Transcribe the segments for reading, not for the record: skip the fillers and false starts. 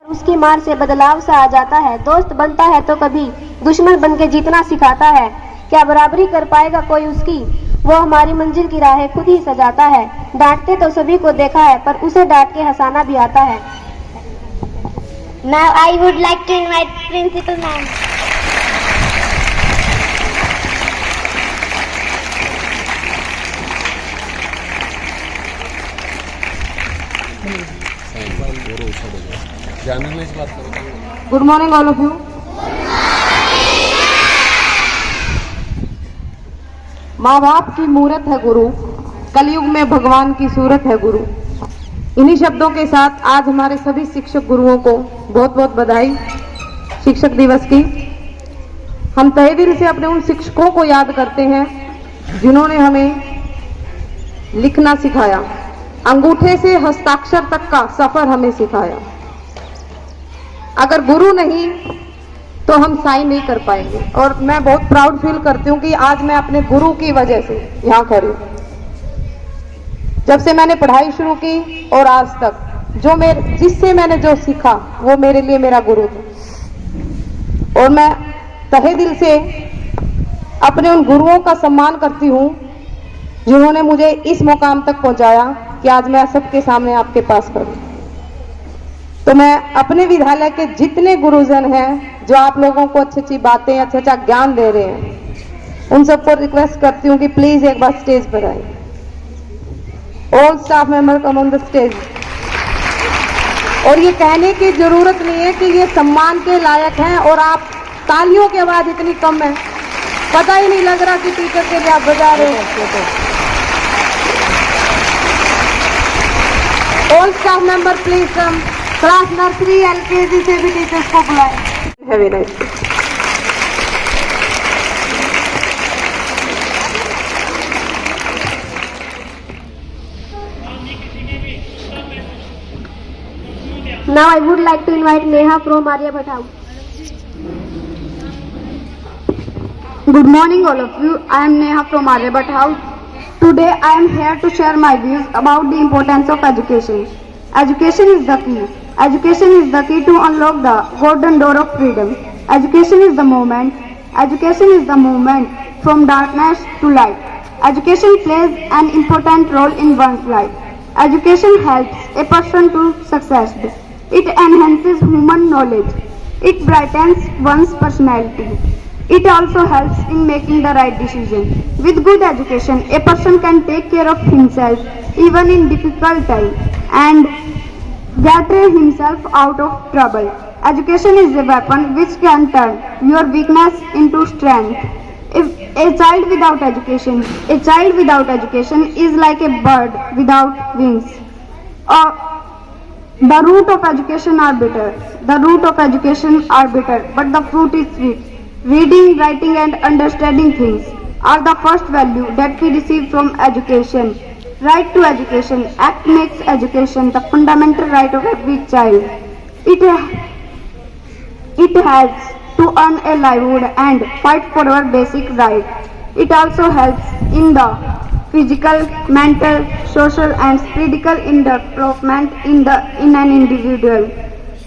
उसकी मार से बदलाव सा आ जाता है। दोस्त बनता है तो कभी दुश्मन बन के जीतना सिखाता है। क्या बराबरी कर पाएगा कोई उसकी? वो हमारी मंजिल की राहें खुद ही सजाता है। डांटते तो सभी को देखा है, पर उसे डांट के हंसाना भी आता है। Now I would like to invite Principal Ma'am. Good morning all of you. माँ बाप की मूरत है गुरु, कलयुग में भगवान की सूरत है गुरु। इन्हीं शब्दों के साथ आज हमारे सभी शिक्षक गुरुओं को बहुत बहुत बधाई शिक्षक दिवस की। हम तहे दिल से अपने उन शिक्षकों को याद करते हैं जिन्होंने हमें लिखना सिखाया, अंगूठे से हस्ताक्षर तक का सफर हमें सिखाया। अगर गुरु नहीं तो हम साइन नहीं कर पाएंगे। और मैं बहुत प्राउड फील करती हूँ कि आज मैं अपने गुरु की वजह से यहाँ खड़ी हूँ। जब से मैंने पढ़ाई शुरू की और आज तक जिससे मैंने जो सीखा वो मेरे लिए मेरा गुरु था। और मैं तहे दिल से अपने उन गुरुओं का सम्मान करती हूँ जिन्होंने मुझे इस मुकाम तक पहुंचाया कि आज मैं सबके सामने आपके पास खड़ी। तो मैं अपने विद्यालय के जितने गुरुजन हैं जो आप लोगों को अच्छी अच्छी बातें अच्छा ज्ञान दे रहे हैं, उन सबको रिक्वेस्ट करती हूँ कि प्लीज एक बार स्टेज पर आए। All staff member come on the stage. और ये कहने की जरूरत नहीं है कि ये सम्मान के लायक हैं और आप तालियों की आवाज इतनी कम है, पता ही नहीं लग रहा कि टीचर के लिए आप बजा रहे हो। All staff member please come. Class nursery LKG से भी टीचर्स को बुलाएं। Heavy nice. Now I would like to invite Neha from Aryabhatta House. Good morning all of you. I am Neha from Aryabhatta House. Today I am here to share my views about the importance of education. Education is the key. Education is the key to unlock the golden door of freedom. Education is the movement. Education is the movement from darkness to light. Education plays an important role in one's life. Education helps a person to succeed. It enhances human knowledge. It brightens one's personality. It also helps in making the right decision. With good education, a person can take care of himself even in difficult times and get himself out of trouble. Education is a weapon which can turn your weakness into strength. If a child without education is like a bird without wings. The root of education are bitter. But the fruit is sweet. Reading, writing and understanding things are the first value that we receive from education. Right to Education Act makes education the fundamental right of every child. It helps to earn a livelihood and fight for our basic rights. It also helps in the physical, mental, social and spiritual development in an individual.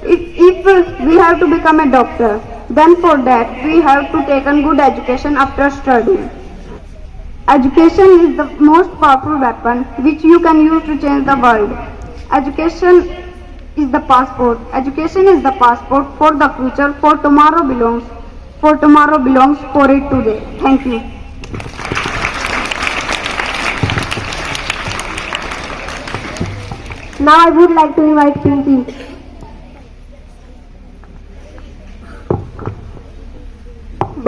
If we have to become a doctor, then for that we have to take a good education after studying. Education is the most powerful weapon which you can use to change the world. Education is the passport. Education is the passport for the future. For tomorrow belongs for it today. Thank you. Now I would like to invite Pinky.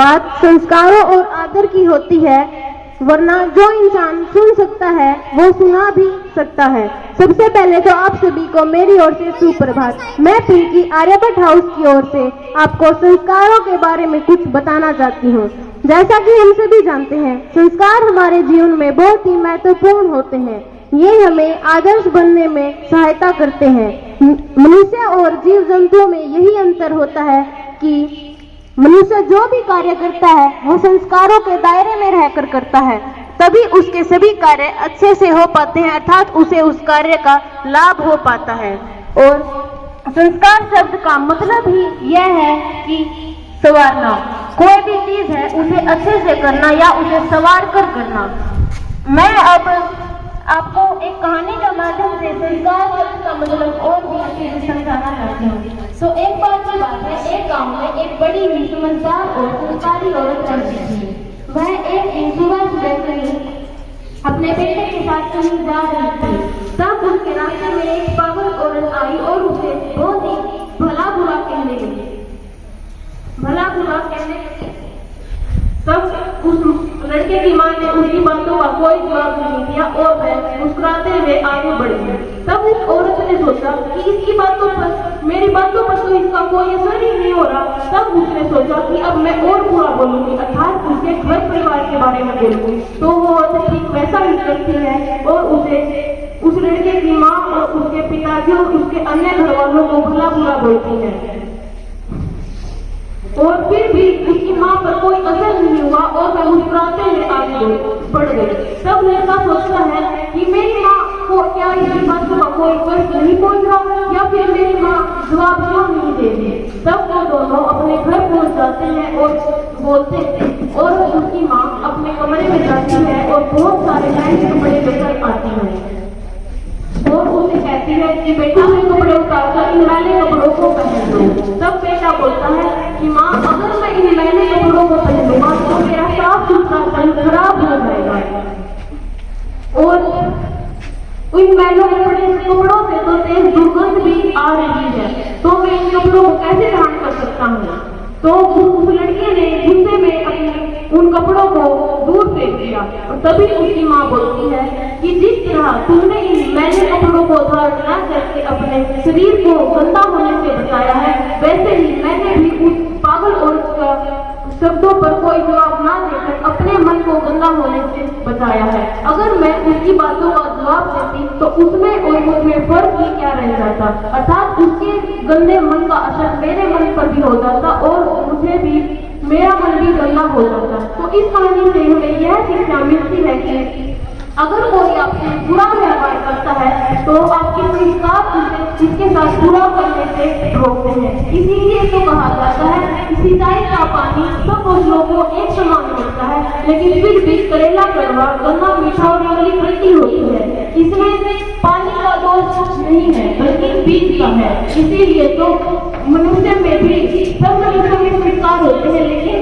बात संस्कारों और आदर की होती है, वरना जो इंसान सुन सकता है वो सुना भी सकता है। सबसे पहले तो आप सभी को मेरी ओर से सुप्रभात। मैं पिंकी आर्यभट्ट हाउस की ओर से आपको संस्कारों के बारे में कुछ बताना चाहती हूँ। जैसा कि हम सभी जानते हैं, संस्कार हमारे जीवन में बहुत ही महत्वपूर्ण होते हैं। ये हमें आदर्श बनने में सहायता करते हैं। मनुष्य और जीव जंतुओं में यही अंतर होता है कि मनुष्य जो भी कार्य करता है वो संस्कारों के दायरे में रहकर करता है, तभी उसके सभी कार्य अच्छे से हो पाते हैं, अर्थात उसे उस कार्य का लाभ हो पाता है। और संस्कार शब्द का मतलब ही यह है कि संवारना। कोई भी चीज है उसे अच्छे से करना या उसे संवार कर करना। मैं अब आपको एक कहानी के माध्यम से संस्कार शब्द का मतलब और भी अच्छे से समझाना चाहती हूँ। एक बार की बात है, एक गांव में एक बड़ी हुई समझदार और संस्कारी औरत रहती थी। वह एक दिन सुबह अपने बेटे के साथ कहीं जा रही थी। तब उसके रास्ते में एक पागल औरत आई और उसे बहुत ही भला बुरा कहने लगी। तब उस लड़के की मां ने उसकी बातों का कोई जवाब नहीं दिया और वह मुस्कुराते हुए आगे बढ़ गई। तब उस औरत ने सोचा कि इसकी बातों पर, मेरी बातों पर तो इसका कोई असर ही नहीं हो रहा। तब उसने सोचा कि अब मैं और बुरा बोलूंगी, अर्थात उसके घर परिवार के बारे में बोलूंगी। तो वो औरत ठीक वैसा ही करती है और उस लड़के की माँ और उसके पिताजी और उसके अन्य घर वालों को भला बुरा बोलती है। और फिर भी उसकी माँ पर कोई असर नहीं हुआ और वह मुस्कुराते हुए आगे बढ़ गई। तब लड़का सोचता है कि मेरी माँ को क्या इसकी बातों का कोई कष्ट नहीं पहुंच रहा या फिर मेरी माँ जवाब क्यों नहीं दे रही। तब वो दोनों अपने घर पहुंच जाते हैं और बोलते हैं और उसकी माँ अपने कमरे में जाती है और बहुत सारे नए कपड़े लेकर आती है और उसे कहती है कि बेटा मैं कपड़े उतारकर इन मैले कपड़ों को पहन लूं। तब बेटा बोलता है कि माँ अगर मैं इन मैले कपड़ों को पहनूंगा तो मेरा साफ सुथरा तन खराब हो जाएगा और इन मैलों कपड़ों से तो तेज दुर्गंध भी आ रही है, तो मैं इन कपड़ों को कैसे धारण कर सकता हूँ। तो उस लड़के ने गुस्से में अपने उन कपड़ों को दूर फेंक दिया और तभी उसकी माँ बोलती है कि जिस तरह तुमने इन मैले कपड़ों को धारण न करके अपने शरीर को गंदा होने से बचाया है, वैसे ही मैंने भी उस पागल औरत का शब्दों पर कोई जवाब न देकर अपने मन को गंदा होने से बचाया है। अगर मैं उसकी बातों का जवाब देती तो उसमें और मुझमें फर्क ही क्या रह जाता, अर्थात उसके गंदे मन का असर मेरे मन पर भी हो जाता और मुझे भी, मेरा मन भी गंदा हो जाता। तो इस कहानी से हमें यह शिक्षा मिलती है कि अगर कोई आपसे बुरा व्यवहार करता है तो आपके संस्कार उसे इसके साथ बुरा करने से रोकते हैं। इसीलिए तो कहा जाता है कि सिंचाई का पानी सब फसलों को एक समान मिलता है, लेकिन फिर भी करेला कड़वा, गन्ना मीठा और इमली खट्टी होती है। इसमें पानी का दोष नहीं है बल्कि बीज का है। इसीलिए तो मनुष्य में भी, सब मनुष्यों में संस्कार होते हैं, लेकिन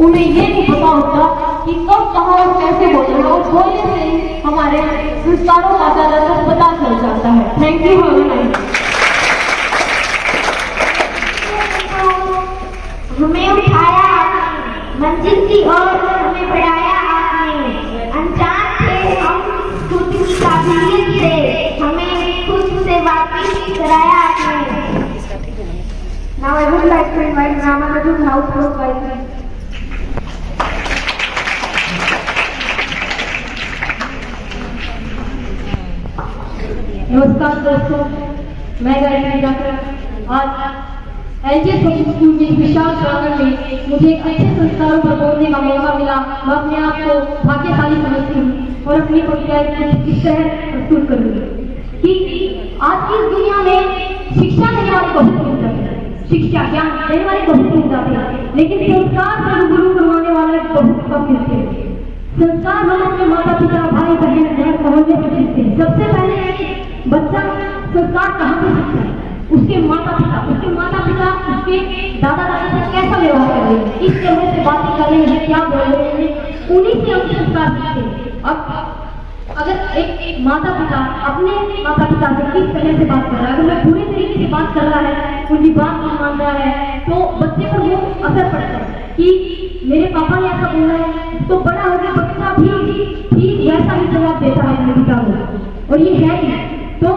उन्हें ये नहीं पता होता कि कब, कहाँ और कैसे बोलना, और बोलने से हमारे संस्कारों का ज्यादातर पता चल जाता है। Thank you. हमें उठाया आपने, मंजिल की ओर हमें बढ़ाया आपने, अनजान थे हम खुद की काबिलियत से, हमें खुद से वाकिफ कराया आपने। Now I would like to invite Rama Madhu now to provide. नमस्कार दोस्तों, मैं गायत्री जाकर आज एलजीएस पब्लिक स्कूल के विशाल प्रांगण में मुझे एक अच्छे संस्कारों पर बोलने का मौका मिला। मैं अपने आप को भाग्यशाली समझती हूँ और अपनी कविताएं इस तरह प्रस्तुत करूँगी कि आज की इस दुनिया में शिक्षा देने वाले बहुत मिल जाते हैं, शिक्षा ज्ञान देने वाले बहुत मिल जाते हैं, लेकिन संस्कार से रूबरू करवाने वाले बहुत कम मिलते हैं। संस्कार हम अपने माता पिता, भाई बहन, मोहल्ले से सीखते हैं। सबसे पहले बच्चा संस्कार कहाँ से सीखता है? उसके माता पिता, उसके दादा दादी से कैसा व्यवहार कर रहे हैं, किस तरह से बातें कर रहे हैं, क्या बोल रहे हैं, उन्हीं से हम संस्कार सीखते हैं। अब अगर एक माता पिता अपने माता पिता से किस तरह से बात कर रहा है, अगर मैं बुरे तरीके से बात कर रहा है, उनकी बात नहीं मान रहा है, तो बच्चे पर वो असर पड़ता है कि मेरे पापा ने ऐसा बोला है, तो बड़ा होकर बच्चा भी ठीक वैसा ही जवाब देता है मेरे पिता को, और ये है ही। तो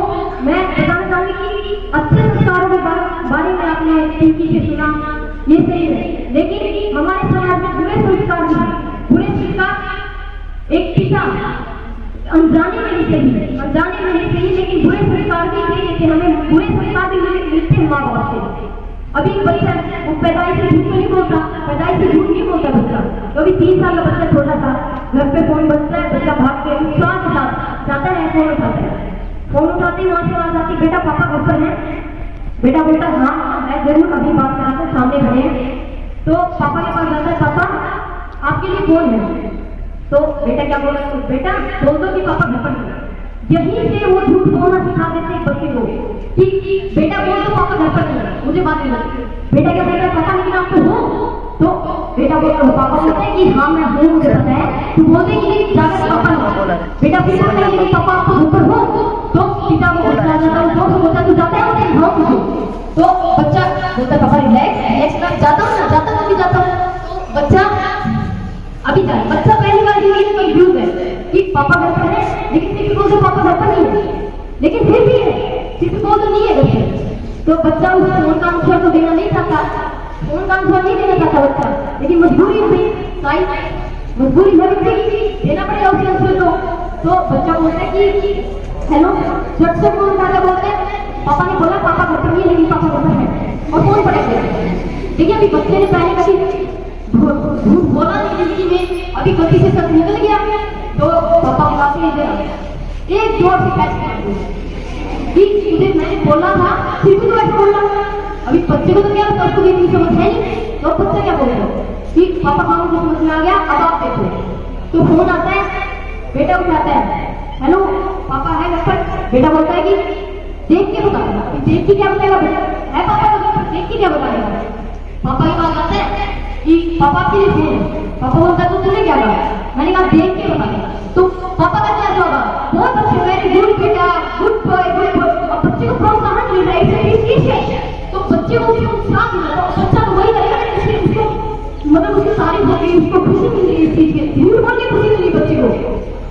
मैं बताना चाहूंगी कि अच्छे संस्कारों के बारे में आपने टीवी से सुना, ये सही है, लेकिन हमारे समाज में बुरे संस्कार भी हैं। बुरे संस्कार एक पिता अनजाने में नहीं सही, लेकिन बुरे संस्कार भी नहीं देते, हमें बुरे संस्कार भी मिलते हैं माँ बाप से। अभी एक बच्चा वो पैदाइश से झूठ नहीं बोलता बच्चा, तो अभी 3 साल का बच्चा छोटा सा, घर पे फोन बजता है, बच्चा भाग के उत्साह के साथ जाता है, फोन उठाते ही वहां से आवाज आती, बेटा पापा घर पर है, बेटा बोलता है हाँ मैं जरूर अभी बात कराता हूँ, सामने खड़े हैं। तो पापा के पास जाता है, पापा आपके लिए कौन है? तो बेटा क्या बोला? तो बेटा बोल दो कि पापा घर पर नहीं है। यहीं से वो झूठ बोलना सिखा देते हैं बच्चे को कि बेटा बोल दो पापा घर पर नहीं है, मुझे बात नहीं लगती। बेटा क्या बोलता है? पता लेकिन आप तो हो। तो बेटा बोलता है, पापा बोलते हैं कि हाँ मैं हूँ, मुझे पता है। तो बोलते हैं कि जाकर पापा नहीं। बेटा फिर बोलता है कि पापा आप तो घर पर हो। तो पिता को गुस्सा आ जाता है, तो बोलता है तू जाता है? बोलते हाँ मुझे। तो बच्चा बोलता है पापा रिलैक्स मैं जाता हूँ ना, जाता हूँ अभी जाता हूँ। तो बच्चा अभी जाए। बच्चा पहली बार जिंदगी में कंफ्यूज है कि पापा घर पर है, लेकिन किसी को तो पापा घर पर नहीं है, लेकिन फिर भी है, किसी को तो नहीं है घर पर। तो बच्चा उस फोन का आंसर तो देना नहीं चाहता, फोन का आंसर नहीं देना चाहता बच्चा, लेकिन मजबूरी हुई, मजबूरी है बच्चे की, देना पड़ेगा उसके आंसर तो बच्चा बोलता है कि हेलो, झट से फोन उठाकर बोलते हैं पापा ने बोला पापा घर पर नहीं है, लेकिन पापा घर पर है, और फोन पड़े गए। देखिए अभी बच्चे ने पहले कभी झूठ बोला नहीं जिंदगी में, अभी गलती से सच निकल गया तो पापा बुलाते हैं इधर, एक जोर से कैच कर कि तुझे मैंने बोला था, फिर भी तू ऐसे बोल रहा। अभी बच्चे को तो क्या पता, उसको भी नहीं समझ है नहीं, तो बच्चा क्या बोल रहा कि पापा हाँ मुझे समझ में आ गया, अब आप देखो। तो फोन आता है, बेटा उठाता है, हेलो पापा है घर पर? बेटा बोलता है कि देख के बता देगा। देख के क्या बताएगा? बेटा है पापा तो घर पर, देख के क्या बताएगा? पापा की बात आते हैं कि पापा के लिए फोन है। पापा बोलता है तो तूने क्या कहा? मैंने कहा देख के बता देगा। तो पापा का क्या जवाब? बहुत अच्छे, वेरी गुड बेटा, गुड बॉय, गुड बॉय। अब बच्चे को प्रोत्साहन मिल रहा है, इससे है तो बच्चे को भी उत्साह मिल रहा है। बच्चा तो वही करेगा जिससे उसको मतलब उसकी तारीफ हो गई, उसको खुशी मिल रही है इस चीज की। झूठ बोल के खुशी मिली बच्चे को,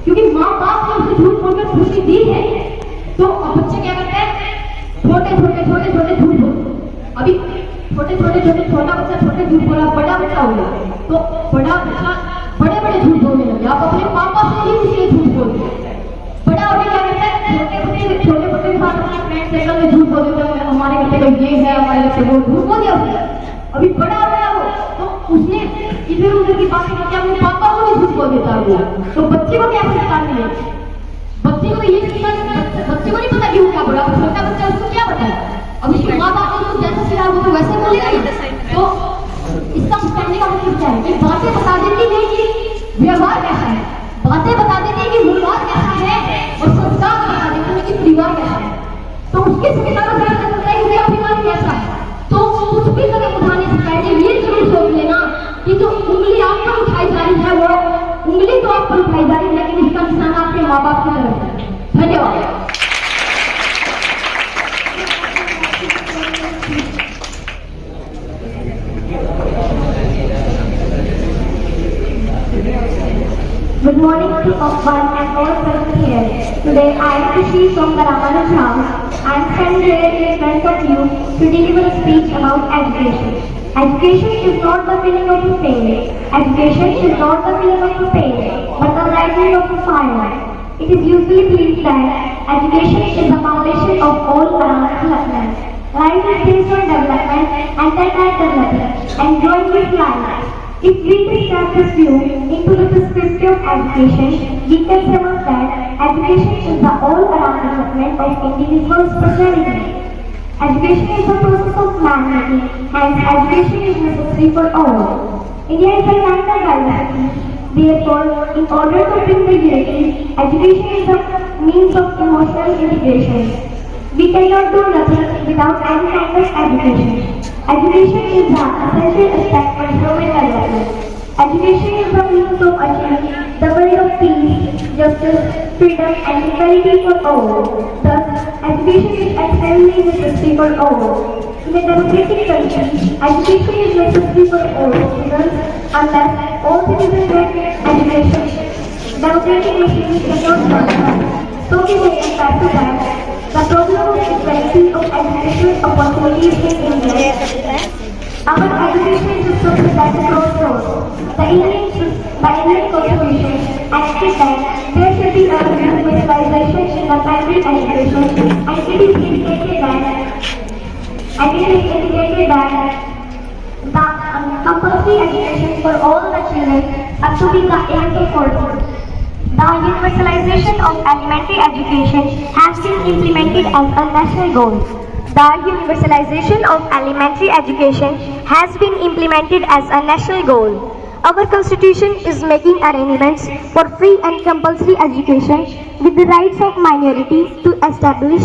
क्योंकि माँ बाप ने उसे झूठ बोलकर खुशी दी है। तो अब बच्चे क्या करते हैं? छोटे छोटे झूठ बोल। अभी छोटा बच्चा छोटे झूठ बोला, बड़ा बच्चा हो गया तो बड़ा बच्चा बड़े झूठ बोलने लगे। आप अपने पापा से ही इसलिए झूठ बोलते हैं। बड़ा होकर क्या करता है? छोटे बच्चे के साथ अपने फ्रेंड सर्कल में झूठ बोल देता है, हमारे घर पे ये है, हमारे घर पे वो, झूठ बोल दिया उसने। अभी बड़ा हो गया वो, तो उसने इधर उधर की बातें करके अपने पापा को भी झूठ बोल देता है वो। तो बच्चे को क्या संस्कार मिले? बच्चे को ये बच्चे को नहीं पता कि वो क्या बोला, छोटा बच्चा उसको क्या बताए? अब उसके माँ बाप ने उसको जैसा सिखाया वो तो वैसे बोलेगा। तो इसका समझने का मतलब क्या है कि बातें बता देती है कि व्यवहार कैसा है, बातें बता देती है कि व्यवहार कैसा है, और संस्कार बता देती है कि परिवार कैसा है। तो उसके संस्कार का ध्यान रखता है कि परिवार कैसा है। तो कुछ भी कदम उठाने से पहले ये जरूर सोच लेना कि जो उंगली आप पर उठाई जा रही है वो उंगली तो आप पर उठाई जा रही है, लेकिन इसका निशान आपके माँ बाप की तरफ है। धन्यवाद। Good morning to one and all present here. Today I am Kushi from the Ramanaj House. I am standing here in front of you to deliver a speech about education. Education is not the filling of a pain. Education is not the filling of a pain, but the lighting of a fire. It is usually believed that education is the foundation of all around development. Life is based on development and that development, enjoying its life. If we discuss this view into the perspective of education, we can say that education is the all-around development of individual's personality. Education is the process of man-making, hence education is necessary for all. India is a land of diversity. Therefore, in order to bring the unity, education is the means of emotional integration. We cannot do nothing without any kind of education. Education is the essential aspect for human development. Education is the means of achieving the goal of peace, justice, freedom and equality for all. Thus, education is extremely necessary for all. In a democratic country, education is necessary for all citizens unless all citizens get education. Democratic machines cannot function. So we will impact to that. The problem of equality of educational opportunities in India. Our education system is at a crossroads. The Indian Constitution acted that there should be a specialization in the primary education, and it is indicated that the compulsory education for all the children up to be the age of 14. The universalization of elementary education has been implemented as a national goal. The universalization of elementary education has been implemented as a national goal. Our constitution is making arrangements for free and compulsory education with the rights of minorities to establish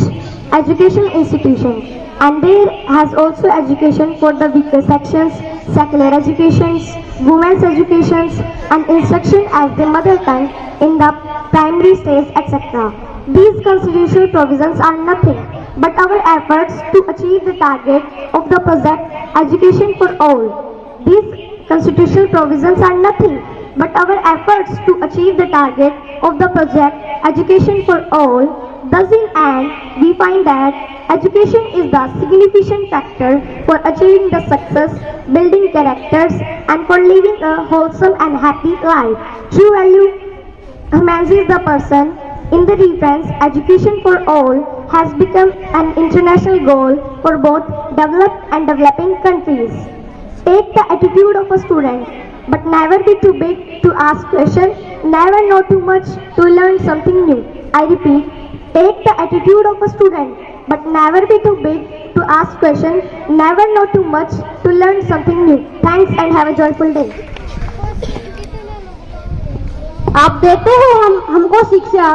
education institutions. And there has also education for the weaker sections, secular educations, women's educations, and instruction as the mother tongue in the primary stage, etc. These constitutional provisions are nothing but our efforts to achieve the target of the project Education for All. These constitutional provisions are nothing but our efforts to achieve the target of the project Education for All. Thus in end, we find that education is the significant factor for achieving the success, building characters, and for living a wholesome and happy life. True value humanizes the person. In the reference, Education for All has become an international goal for both developed and developing countries. Take the attitude of a student, but never be too big to ask questions, never know too much to learn something new. I repeat, take the attitude of a student, but never be too big to ask questions, never know too much to learn something new. Thanks and have a joyful day. आप देते हो हमको शिक्षा,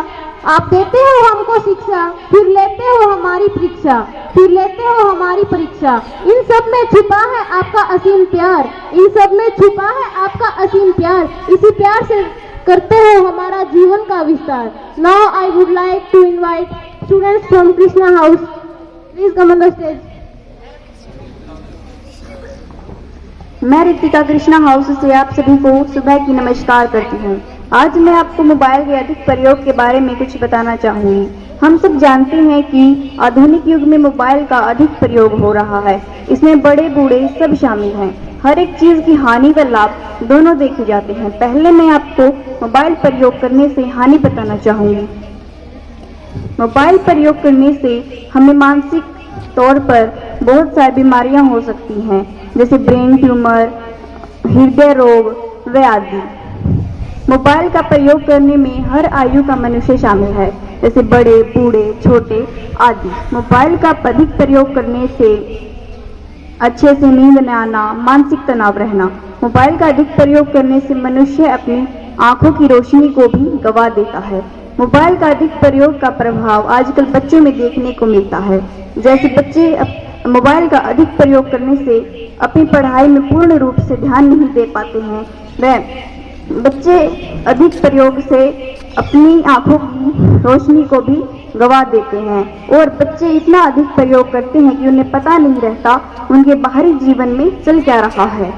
आप देते हो हमको शिक्षा, फिर लेते हो हमारी परीक्षा, फिर लेते हो हमारी परीक्षा। इन सब में छुपा है आपका असीम प्यार, इन सब में छुपा है आपका असीम प्यार। इसी प्यार से करते हो हमारा जीवन का विस्तार। Now I would like to invite students from Krishna house, please come on the stage. मैं रितिका कृष्णा हाउस से आप सभी को सुबह की नमस्कार करती हूँ। आज मैं आपको मोबाइल के अधिक प्रयोग के बारे में कुछ बताना चाहूँगी। हम सब जानते हैं कि आधुनिक युग में मोबाइल का अधिक प्रयोग हो रहा है। इसमें बड़े बूढ़े सब शामिल हैं। हर एक चीज़ की हानि व लाभ दोनों देखे जाते हैं। पहले मैं आपको मोबाइल प्रयोग करने से हानि बताना चाहूँगी। मोबाइल प्रयोग करने से हमें मानसिक तौर पर बहुत सारी बीमारियां हो सकती हैं, जैसे ब्रेन ट्यूमर, हृदय रोग व आदि। मोबाइल का प्रयोग करने में हर आयु का मनुष्य शामिल है, जैसे बड़े, बूढ़े, छोटे आदि। मोबाइल का अधिक प्रयोग करने से अच्छे से नींद न आना, मानसिक तनाव रहना। मोबाइल का अधिक प्रयोग करने से मनुष्य अपनी आंखों की रोशनी को भी गंवा देता है। मोबाइल का अधिक प्रयोग का प्रभाव आजकल बच्चों में देखने को मिलता है, जैसे बच्चे मोबाइल का अधिक प्रयोग करने से अपनी पढ़ाई में पूर्ण रूप से ध्यान नहीं दे पाते हैं। वह बच्चे अधिक प्रयोग से अपनी आंखों की रोशनी को भी गंवा देते हैं और बच्चे इतना अधिक प्रयोग करते हैं कि उन्हें पता नहीं रहता उनके बाहरी जीवन में चल क्या रहा है।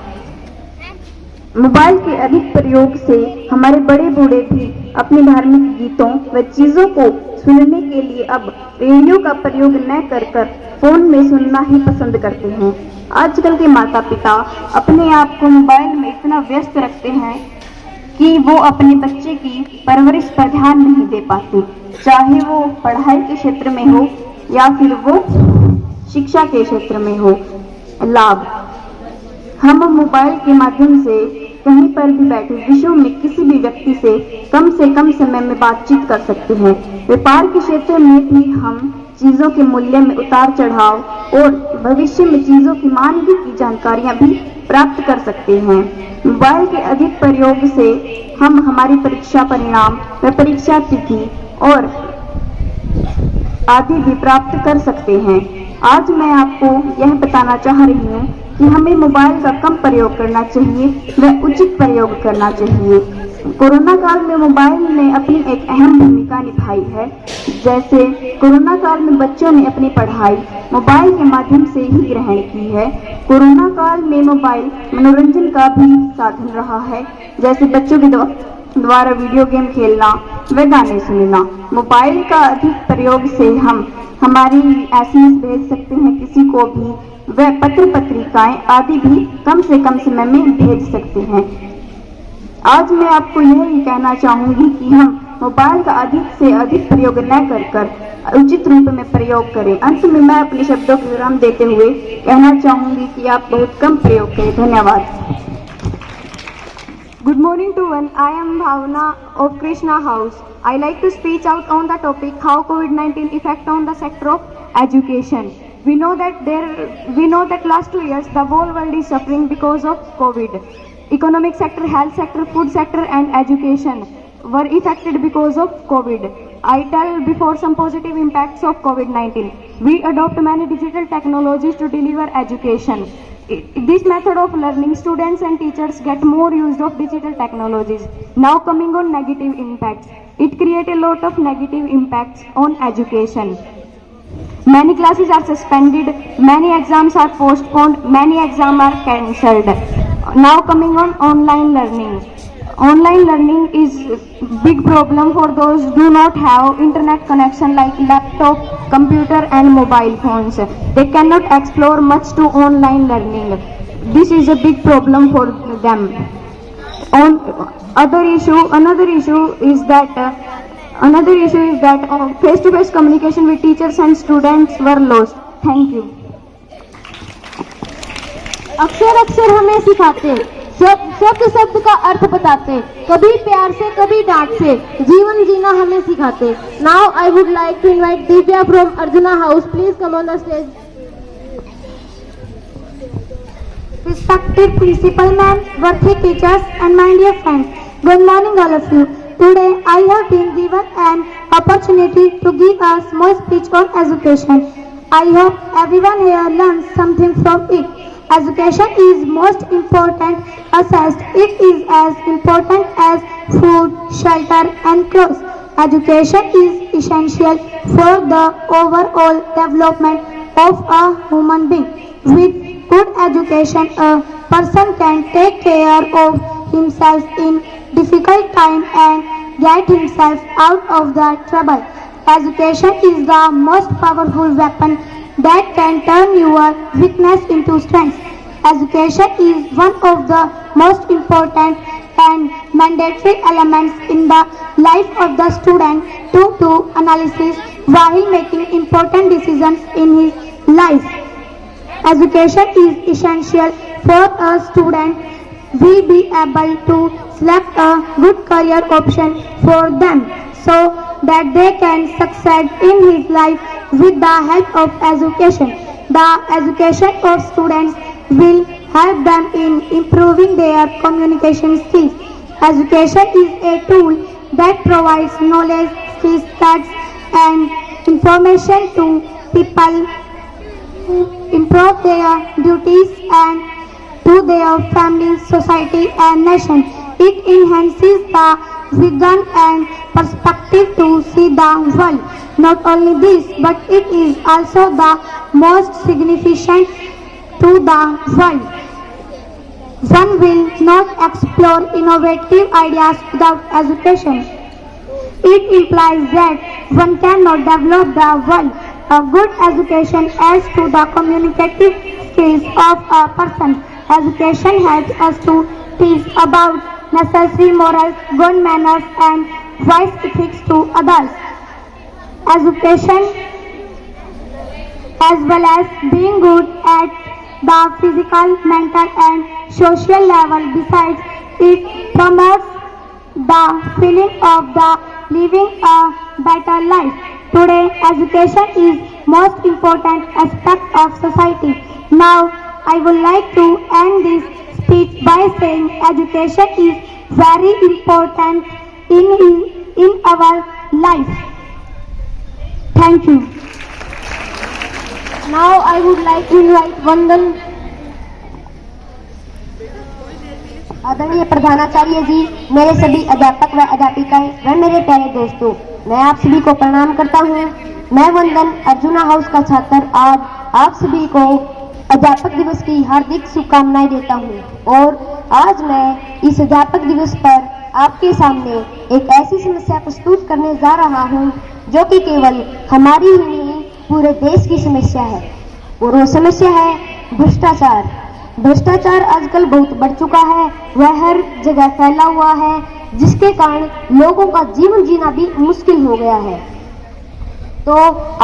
मोबाइल के अधिक प्रयोग से हमारे बड़े बूढ़े भी अपने धार्मिक गीतों व चीज़ों को सुनने के लिए अब रेडियो का प्रयोग न कर फोन में सुनना ही पसंद करते हैं। आजकल के माता पिता अपने आप को मोबाइल में इतना व्यस्त रखते हैं कि वो अपने बच्चे की परवरिश पर ध्यान नहीं दे पाते, चाहे वो पढ़ाई के क्षेत्र में हो या फिर वो शिक्षा के क्षेत्र में हो। लाभ, हम मोबाइल के माध्यम से कहीं पर भी बैठे विश्व में किसी भी व्यक्ति से कम समय में बातचीत कर सकते हैं। व्यापार के क्षेत्र में भी हम चीज़ों के मूल्य में उतार चढ़ाव और भविष्य में चीज़ों की मांग की जानकारियां भी प्राप्त कर सकते हैं। मोबाइल के अधिक प्रयोग से हम हमारी परीक्षा परिणाम व परीक्षा तिथि और आदि भी प्राप्त कर सकते हैं। आज मैं आपको यह बताना चाह रही हूँ कि हमें मोबाइल का कम प्रयोग करना चाहिए व उचित प्रयोग करना चाहिए। कोरोना काल में मोबाइल ने अपनी एक अहम भूमिका निभाई है। जैसे कोरोना काल में बच्चों ने अपनी पढ़ाई मोबाइल के माध्यम से ही ग्रहण की है। कोरोना काल में मोबाइल मनोरंजन का भी साधन रहा है, जैसे बच्चों के द्वारा वीडियो गेम खेलना व गाने सुनना। मोबाइल का अधिक प्रयोग से हम हमारी एसएमएस भेज सकते हैं किसी को भी, व पत्र पत्रिकाएं आदि भी कम से कम समय में भेज सकते हैं। आज मैं आपको यही कहना चाहूंगी कि हम मोबाइल का अधिक से अधिक प्रयोग न कर उचित रूप में प्रयोग करें। अंत में मैं अपने शब्दों को विराम देते हुए कहना चाहूंगी कि आप बहुत कम प्रयोग करें। धन्यवाद। Good morning to one. I am Bhavna of Krishna House. I like to speak out on the topic how COVID-19 affect on the sector of education. We know that last 2 years the whole world is suffering because of COVID. Economic sector, health sector, food sector and education were affected because of COVID. I tell before some positive impacts of COVID-19. We adopt many digital technologies to deliver education. This method of learning, students and teachers get more use of digital technologies. Now coming on negative impacts. It creates a lot of negative impacts on education. Many classes are suspended, many exams are postponed, many exams are cancelled. Now coming on online learning. Online learning is big problem for those who do not have internet connection like laptop, computer and mobile phones. They cannot explore much to online learning. This is a big problem for them. Another issue is that face-to-face communication with teachers and students were lost. Thank you. अक्षर हमें सिखाते, शब्द का अर्थ बताते, कभी प्यार से कभी डांट से जीवन जीना हमें सिखाते. Now I would like to invite Divya from Arjuna House. Please come on the stage. Respected principal ma'am, worthy teachers and my dear friends, good morning all of you. Today I have been given an opportunity to give a small speech on education. I hope everyone here learns something from it. Education is most important asset. It is as important as food, shelter and clothes. Education is essential for the overall development of a human being. With good education, a person can take care of himself in difficult time and get himself out of the trouble. Education is the most powerful weapon that can turn your weakness into strength. Education is one of the most important and mandatory elements in the life of the student to do analysis while making important decisions in his life. Education is essential for a student to be able to select a good career option for them so that they can succeed in his life with the help of education. The education of students will help them in improving their communication skills. Education is a tool that provides knowledge, skills, and information to people who improve their duties and to their family, society and nation. It enhances the vision and perspective to see the world. Not only this, but it is also the most significant to the world. One will not explore innovative ideas without education. It implies that one cannot develop the world. A good education adds to the communicative skills of a person. Education helps us to teach about necessary morals, good manners and wise ethics to others. Education, as well as being good at the physical, mental and social level. Besides, it promotes the feeling of the living a better life. Today, education is most important aspect of society. Now, I would like to end this speech by saying education is very important in our life. Thank you. Now I would like to invite Vandan. आदरणीय प्रधानाचार्य जी, मेरे सभी अध्यापक व अध्यापिकाएं व मेरे प्यारे दोस्तों, मैं आप सभी को प्रणाम करता हूं। मैं वंदन, अर्जुना हाउस का छात्र, आज आप सभी को अध्यापक दिवस की हार्दिक शुभकामनाएं देता हूं। और आज मैं इस अध्यापक दिवस पर आपके सामने एक ऐसी समस्या प्रस्तुत करने जा रहा हूं जो कि केवल हमारी ही नहीं, पूरे देश की समस्या है। और वो समस्या है भ्रष्टाचार। भ्रष्टाचार आजकल बहुत बढ़ चुका है, वह हर जगह फैला हुआ है, जिसके कारण लोगों का जीवन जीना भी मुश्किल हो गया है। तो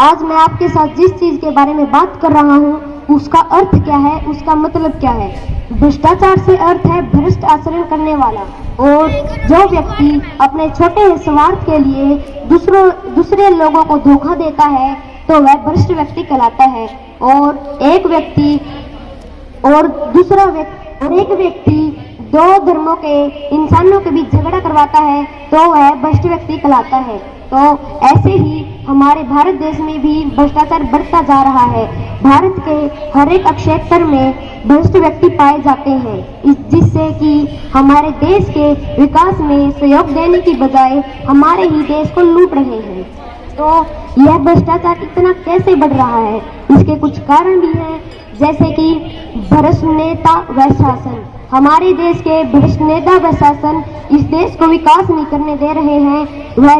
आज मैं आपके साथ जिस चीज के बारे में बात कर रहा हूँ, उसका अर्थ क्या है, उसका मतलब क्या है। भ्रष्टाचार से अर्थ है भ्रष्ट आचरण करने वाला, और जो व्यक्ति अपने छोटे स्वार्थ के लिए दूसरे लोगों को धोखा देता है, तो वह भ्रष्ट व्यक्ति कहलाता है। और एक व्यक्ति और एक व्यक्ति दो धर्मों के इंसानों के बीच झगड़ा करवाता है तो वह भ्रष्ट व्यक्ति कहलाता है। तो ऐसे ही हमारे भारत देश में भी भ्रष्टाचार बढ़ता जा रहा है। भारत के हर एक क्षेत्र में भ्रष्ट व्यक्ति पाए जाते हैं, जिससे कि हमारे देश के विकास में सहयोग देने की बजाय हमारे ही देश को लूट रहे हैं। तो यह भ्रष्टाचार इतना कैसे बढ़ रहा है, इसके कुछ कारण भी हैं, जैसे कि भ्रष्ट नेता व शासन। हमारे देश के भ्रष्ट नेता व शासन इस देश को विकास नहीं करने दे रहे हैं। वह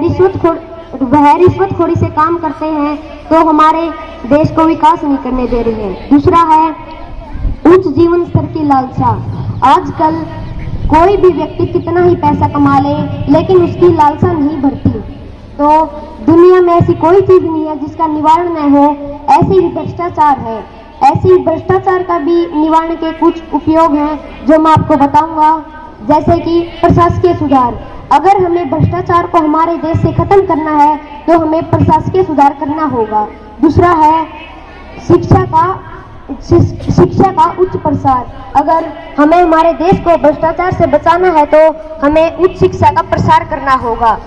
रिश्वतखोरी से काम करते हैं तो हमारे देश को विकास नहीं करने दे रहे हैं। दूसरा है उच्च जीवन स्तर की लालसा। आजकल कोई भी व्यक्ति कितना ही पैसा कमा ले लेकिन उसकी लालसा नहीं बढ़ती। तो दुनिया में ऐसी कोई चीज नहीं है जिसका निवारण न हो। ऐसे ही भ्रष्टाचार है। ऐसे ही भ्रष्टाचार का भी निवारण के कुछ उपयोग हैं जो मैं आपको बताऊंगा, जैसे कि प्रशासकीय सुधार। अगर हमें भ्रष्टाचार को हमारे देश से खत्म करना है तो हमें प्रशासकीय सुधार करना होगा। दूसरा है शिक्षा का उच्च प्रसार। अगर हमें हमारे देश को भ्रष्टाचार से बचाना है तो हमें उच्च शिक्षा का प्रसार करना होगा।